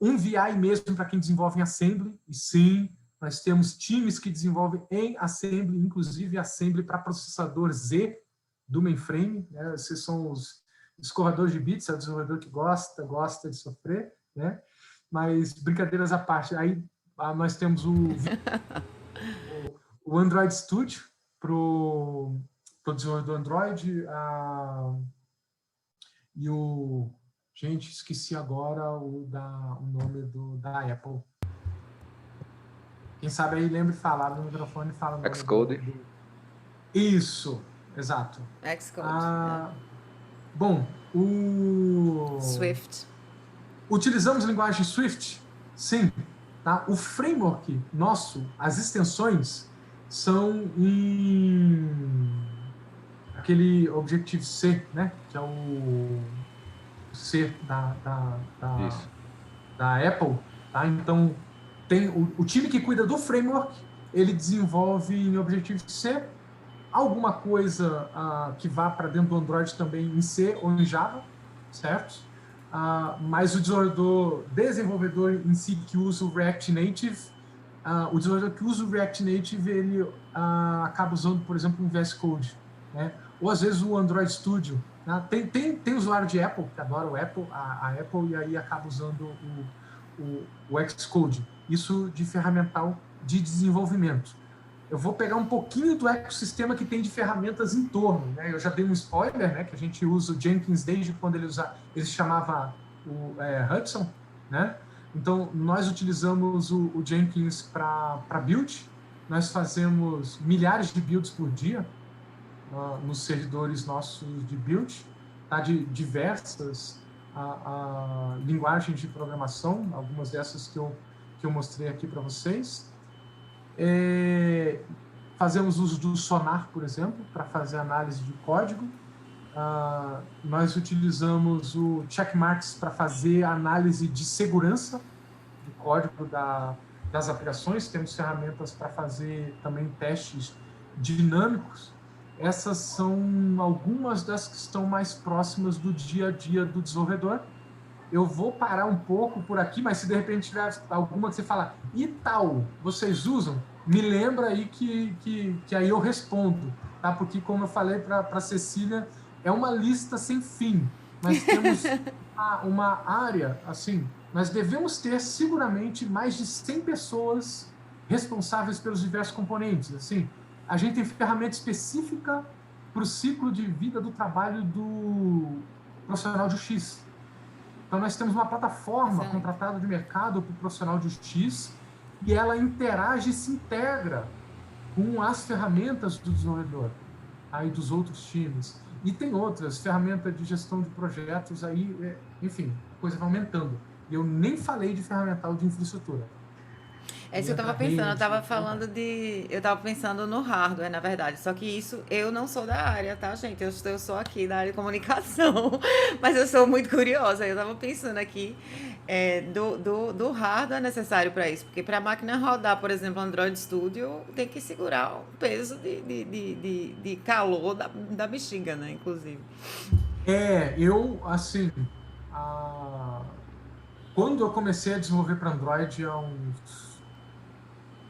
um VI mesmo para quem desenvolve em Assembly, e sim, nós temos times que desenvolvem em Assembly, inclusive Assembly para processador Z do mainframe, né? Esses são os escovadores de bits, é o desenvolvedor que gosta de sofrer, né? Mas, brincadeiras à parte, aí nós temos o Android Studio para o desenvolvedor Android, e o... Gente, esqueci agora o nome da Apple. Quem sabe aí lembra de falar no microfone, fala o nome. Xcode. Isso, exato. Xcode. Bom, Swift. Utilizamos linguagem Swift? Sim. Tá? O framework nosso, as extensões, são aquele Objective-C, né? Que é o C da Apple. Tá? Então, tem o time que cuida do framework, ele desenvolve em Objective-C alguma coisa que vá para dentro do Android também em C ou em Java, certo? Mas o desenvolvedor em si que usa o React Native, o desenvolvedor que usa o React Native, ele acaba usando, por exemplo, um VS Code, né? Ou às vezes o Android Studio, Né? Tem usuário de Apple, que adora a Apple, e aí acaba usando o Xcode. Isso de ferramental de desenvolvimento. Eu vou pegar um pouquinho do ecossistema que tem de ferramentas em torno. Né? Eu já dei um spoiler, né, que a gente usa o Jenkins desde quando ele se chamava o Hudson. Né? Então, nós utilizamos o Jenkins para build. Nós fazemos milhares de builds por dia nos servidores nossos de build, tá? De diversas linguagens de programação, algumas dessas que eu mostrei aqui para vocês. Fazemos uso do Sonar, por exemplo, para fazer análise de código. Nós utilizamos o Checkmarks para fazer análise de segurança do código das aplicações. Temos ferramentas para fazer também testes dinâmicos. Essas são algumas das que estão mais próximas do dia a dia do desenvolvedor. Eu vou parar um pouco por aqui, mas se de repente tiver alguma que você fala, e tal, vocês usam? Me lembra aí que aí eu respondo, tá? Porque, como eu falei para a Cecília, é uma lista sem fim. Nós temos uma área, assim, nós devemos ter seguramente mais de 100 pessoas responsáveis pelos diversos componentes. Assim, a gente tem ferramenta específica para o ciclo de vida do trabalho do profissional de UX. Então, nós temos uma plataforma contratada de mercado para o profissional de UX e ela interage e se integra com as ferramentas do desenvolvedor, aí dos outros times. E tem outras, ferramentas de gestão de projetos, aí, enfim, a coisa vai aumentando. E eu nem falei de ferramental de infraestrutura. É isso que eu tava pensando, eu tava pensando no hardware, na verdade, só que isso, eu não sou da área, tá, gente? Eu sou aqui da área de comunicação, mas eu sou muito curiosa, eu tava pensando aqui do hardware necessário para isso, porque para a máquina rodar, por exemplo, Android Studio, tem que segurar o peso de calor da bexiga, né, inclusive. Quando eu comecei a desenvolver para Android há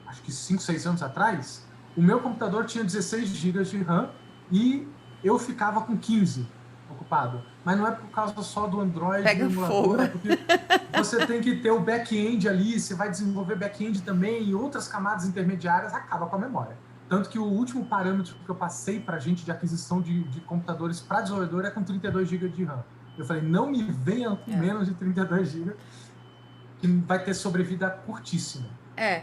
acho que 5, 6 anos atrás, o meu computador tinha 16 GB de RAM e eu ficava com 15 ocupado. Mas não é por causa só do Android, pega fogo. É porque você tem que ter o back-end ali, você vai desenvolver back-end também e outras camadas intermediárias, acaba com a memória. Tanto que o último parâmetro que eu passei para a gente de aquisição de computadores para desenvolvedor é com 32 GB de RAM. Eu falei, não me venha com menos de 32 GB, que vai ter sobrevida curtíssima.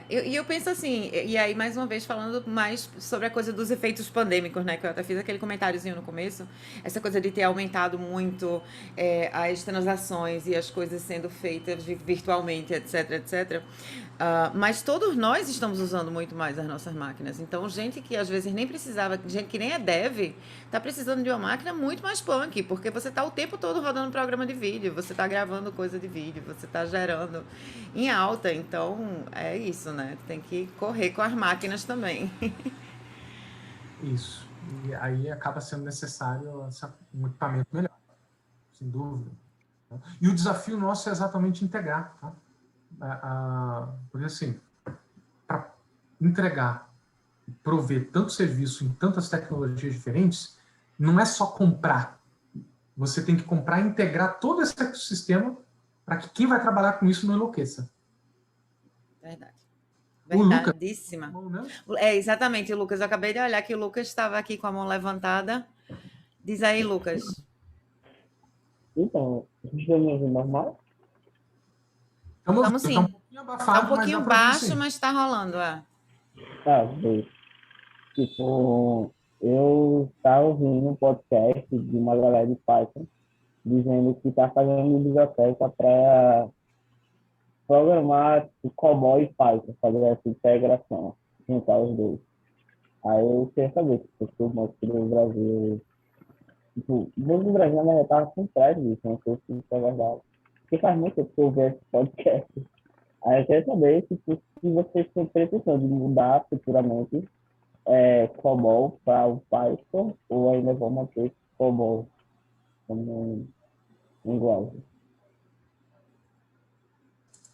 E eu penso assim, e aí mais uma vez falando mais sobre a coisa dos efeitos pandêmicos, né, que eu até fiz aquele comentáriozinho no começo, essa coisa de ter aumentado muito as transações e as coisas sendo feitas virtualmente, etc, etc. Mas todos nós estamos usando muito mais as nossas máquinas, então gente que às vezes nem precisava, gente que nem é dev, tá precisando de uma máquina muito mais punk, porque você tá o tempo todo rodando programa de vídeo, você tá gravando coisa de vídeo, você tá gerando em alta, então é isso, né? Tem que correr com as máquinas também. Isso. E aí acaba sendo necessário um equipamento melhor, sem dúvida. E o desafio nosso é exatamente integrar, tá? Porque assim, para entregar, prover tanto serviço em tantas tecnologias diferentes, não é só comprar. Você tem que comprar e integrar todo esse ecossistema para que quem vai trabalhar com isso não enlouqueça. Verdade. Verdadíssima. Exatamente, Lucas. Eu acabei de olhar que o Lucas estava aqui com a mão levantada. Diz aí, Lucas. Então, vocês estão me ouvindo normal? Estamos sim. Tá um pouquinho abafado, tá um pouquinho baixo, mas está rolando. Bem. Tipo, eu estava ouvindo um podcast de uma galera de Python dizendo que está fazendo uma biblioteca para programar COBOL e Python, fazer essa integração, juntar os dois. Aí eu queria saber se o banco do Brasil, tipo, o banco do Brasil, na verdade, estava com trás disso, não sei se isso é verdade. Porque faz muito tempo que eu vejo esse podcast. Aí eu queria saber se vocês têm pretensão de mudar futuramente COBOL para o Python ou ainda vão manter COBOL como linguagem.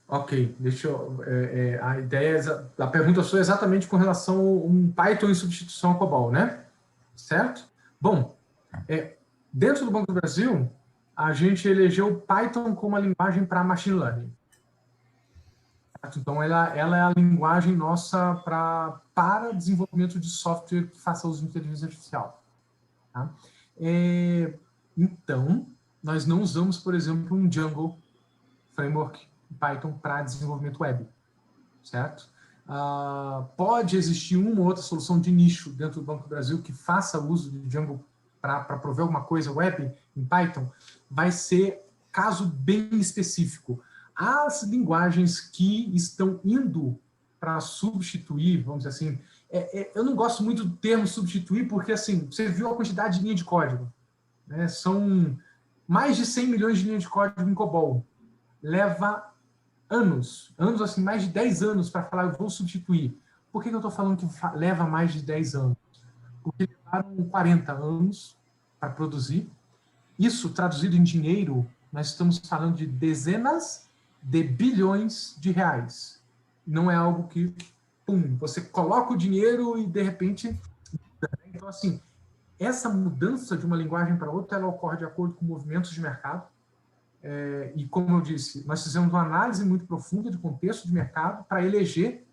Ok, deixa eu. A pergunta sua é exatamente com relação a um Python em substituição ao COBOL, né? Certo? Bom, Dentro do Banco do Brasil, a gente elegeu o Python como a linguagem para machine learning. Então, ela é a linguagem nossa para desenvolvimento de software que faça uso de inteligência artificial. Tá? Então, nós não usamos, por exemplo, um Django framework Python para desenvolvimento web, certo? Pode existir uma ou outra solução de nicho dentro do Banco do Brasil que faça uso de Django para prover alguma coisa web em Python, vai ser caso bem específico. As linguagens que estão indo para substituir, vamos dizer assim, eu não gosto muito do termo substituir, porque assim, você viu a quantidade de linha de código, né? São mais de 100 milhões de linhas de código em COBOL. Leva anos assim, mais de 10 anos para falar, eu vou substituir. Por que eu estou falando que leva mais de 10 anos? Porque levaram 40 anos para produzir. Isso, traduzido em dinheiro, nós estamos falando de dezenas de bilhões de reais. Não é algo que, pum, você coloca o dinheiro e, de repente... Então, assim, essa mudança de uma linguagem para outra, ela ocorre de acordo com movimentos de mercado. E, como eu disse, nós fizemos uma análise muito profunda de contexto de mercado para eleger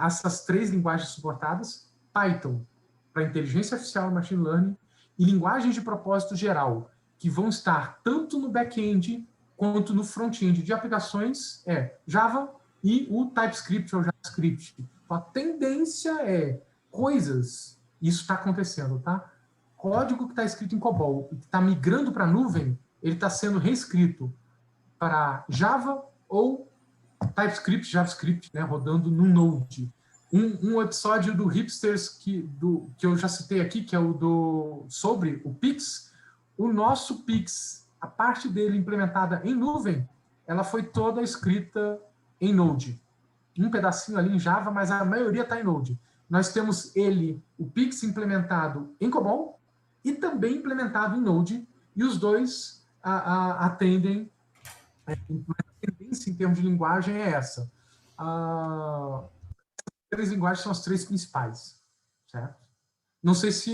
essas 3 linguagens suportadas: Python, para inteligência artificial e machine learning, e linguagens de propósito geral, que vão estar tanto no back-end quanto no front-end de aplicações, Java e o TypeScript ou JavaScript. Então, a tendência é coisas, isso está acontecendo, tá? Código que está escrito em COBOL e que está migrando para a nuvem, ele está sendo reescrito para Java ou TypeScript, JavaScript, né, rodando no Node. Um episódio do Hipsters que eu já citei aqui, que é sobre o Pix. O nosso Pix, a parte dele implementada em nuvem, ela foi toda escrita em Node. Um pedacinho ali em Java, mas a maioria está em Node. Nós temos o Pix implementado em COBOL e também implementado em Node, e os dois atendem. A tendência em termos de linguagem é essa. As 3 linguagens são as 3 principais, certo? Não sei se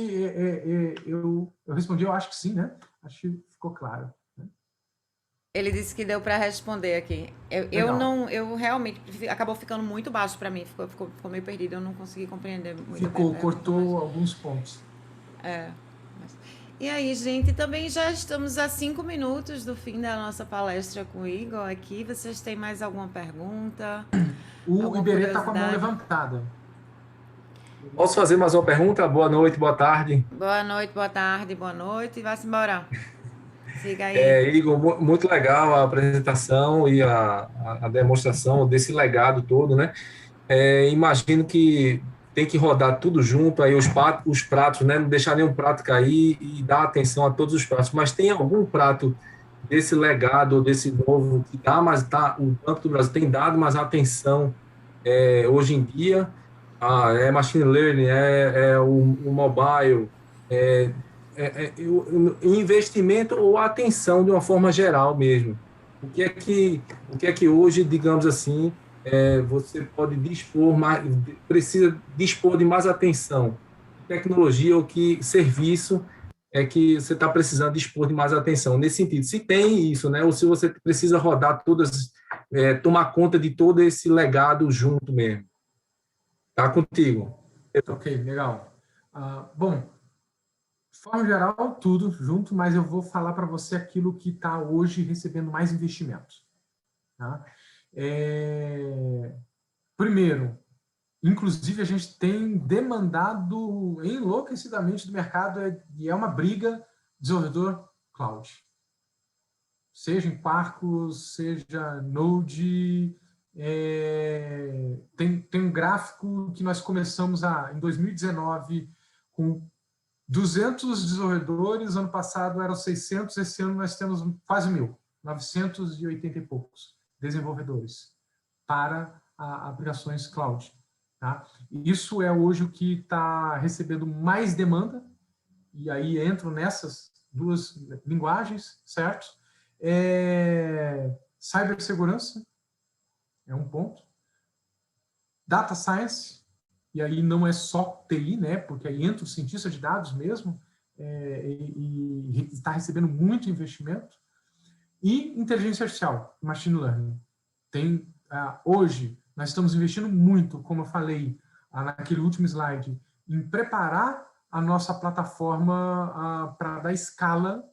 eu respondi, eu acho que sim, né? Acho que ficou claro. Né? Ele disse que deu para responder aqui. Eu realmente acabou ficando muito baixo para mim, ficou meio perdido, eu não consegui compreender muito bem. Cortou alguns pontos. E aí, gente, também já estamos a 5 minutos do fim da nossa palestra com o Igor aqui. Vocês têm mais alguma pergunta? O Iberê está com a mão levantada. Posso fazer mais uma pergunta? Boa noite, boa tarde. Boa noite, boa tarde, boa noite. Vá-se embora. Siga aí. Igor, muito legal a apresentação e a demonstração desse legado todo, né? Imagino que tem que rodar tudo junto, aí os pratos, né? Não deixar nenhum prato cair e dar atenção a todos os pratos. Mas tem algum prato desse legado, desse novo, que dá, mas o Banco do Brasil tem dado mais atenção hoje em dia? Machine Learning, o mobile, investimento ou atenção de uma forma geral mesmo. O que é que hoje, digamos assim, você pode dispor mais, precisa dispor de mais atenção, tecnologia ou que serviço é que você está precisando dispor de mais atenção nesse sentido, se tem isso, né? Ou se você precisa rodar tomar conta de todo esse legado junto mesmo. Tá contigo. Ok, legal. Bom, de forma geral, tudo junto, mas eu vou falar para você aquilo que está hoje recebendo mais investimento. Tá? Primeiro, inclusive a gente tem demandado enlouquecidamente do mercado e é uma briga desenvolvedor cloud. Seja em Quarkus, seja Node, tem um gráfico que nós começamos em 2019 com 200 desenvolvedores, ano passado eram 600, esse ano nós temos quase 1.000, 980 e poucos desenvolvedores para aplicações cloud. Tá? Isso é hoje o que está recebendo mais demanda, e aí entro nessas 2 linguagens, certo? Cibersegurança é um ponto. Data Science, e aí não é só TI, né? Porque aí entra o cientista de dados mesmo, e está recebendo muito investimento. E inteligência artificial, machine learning. Hoje, nós estamos investindo muito, como eu falei naquele último slide, em preparar a nossa plataforma para dar escala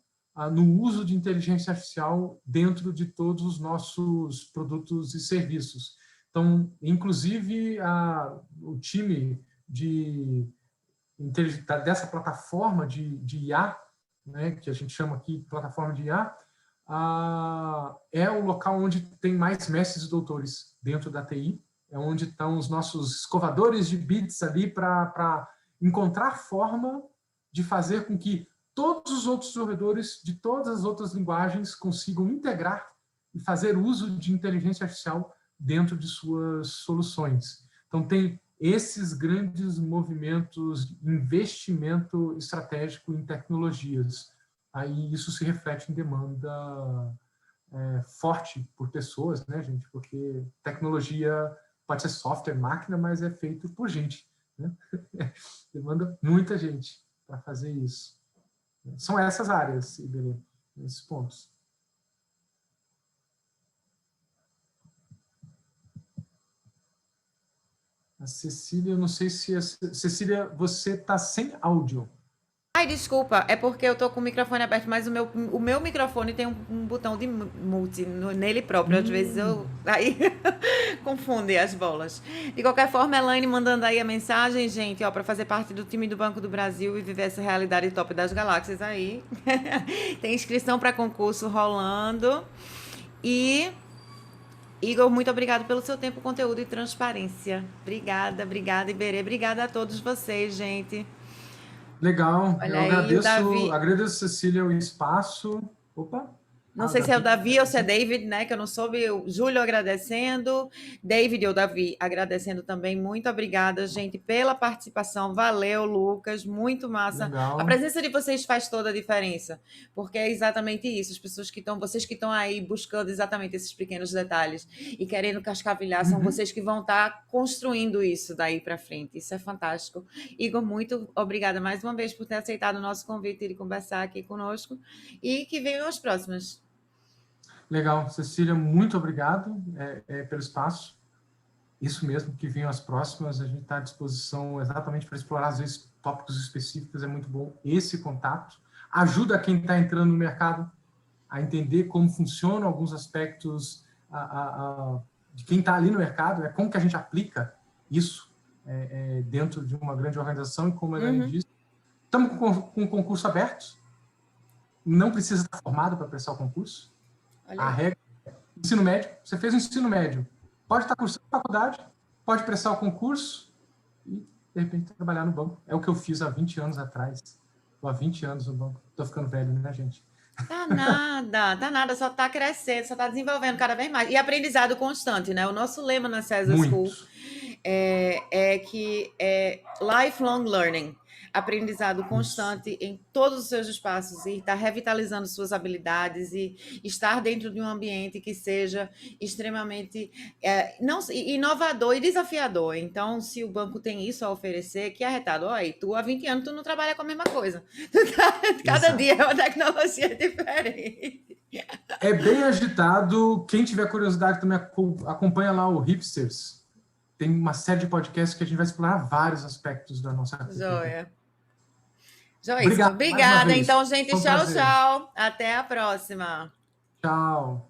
no uso de inteligência artificial dentro de todos os nossos produtos e serviços. Então, inclusive, o time dessa plataforma de IA, né, que a gente chama aqui de plataforma de IA, é o local onde tem mais mestres e doutores dentro da TI, é onde estão os nossos escovadores de bits ali para encontrar forma de fazer com que todos os outros desenvolvedores de todas as outras linguagens consigam integrar e fazer uso de inteligência artificial dentro de suas soluções. Então, tem esses grandes movimentos de investimento estratégico em tecnologias. Aí isso se reflete em demanda forte por pessoas, né, gente? Porque tecnologia pode ser software, máquina, mas é feito por gente, né? Demanda muita gente para fazer isso. São essas áreas, Iberê, esses pontos. A Cecília, eu não sei se... Cecília, você está sem áudio. Ai, desculpa, é porque eu tô com o microfone aberto, mas o meu microfone tem um botão de mute nele próprio. Às vezes aí confunde as bolas. De qualquer forma, Elaine mandando aí a mensagem, gente, ó, para fazer parte do time do Banco do Brasil e viver essa realidade top das galáxias aí. Tem inscrição para concurso rolando. E Igor, muito obrigado pelo seu tempo, conteúdo e transparência. Obrigada, Iberê. Obrigada a todos vocês, gente. Legal, Olha eu aí, agradeço, Cecília, o espaço. Opa! Não sei se é o Davi ou se é David, né? Que eu não soube. O Júlio agradecendo, David ou Davi agradecendo também. Muito obrigada, gente, pela participação. Valeu, Lucas. Muito massa. Legal. A presença de vocês faz toda a diferença, porque é exatamente isso. As pessoas que estão, vocês que estão aí buscando exatamente esses pequenos detalhes e querendo cascavilhar, são vocês que vão estar construindo isso daí para frente. Isso é fantástico. Igor, muito obrigada mais uma vez por ter aceitado o nosso convite e conversar aqui conosco. E que venham as próximas. Legal, Cecília, muito obrigado pelo espaço. Isso mesmo, que venham as próximas. A gente está à disposição exatamente para explorar, às vezes, tópicos específicos. É muito bom esse contato. Ajuda quem está entrando no mercado a entender como funcionam alguns aspectos de quem está ali no mercado, como que a gente aplica isso dentro de uma grande organização. E como a Elaine disse, estamos com o concurso aberto. Não precisa estar formado para prestar o concurso. A regra é ensino médio. Você fez um ensino médio. Pode estar cursando faculdade, pode prestar o concurso e, de repente, trabalhar no banco. É o que eu fiz há 20 anos atrás. Estou há 20 anos no banco. Estou ficando velho, né, gente? Tá nada. Só está crescendo, só está desenvolvendo cada vez mais. E aprendizado constante, né? O nosso lema na César School é que é lifelong learning. Aprendizado constante em todos os seus espaços e estar revitalizando suas habilidades e estar dentro de um ambiente que seja extremamente inovador e desafiador. Então, se o banco tem isso a oferecer, que arretado. Olha, tu há 20 anos tu não trabalha com a mesma coisa. Cada dia é uma tecnologia diferente. É bem agitado. Quem tiver curiosidade também acompanha lá o Hipsters. Tem uma série de podcasts que a gente vai explorar vários aspectos da nossa cultura. Obrigada, então, gente. Tchau. Até a próxima. Tchau.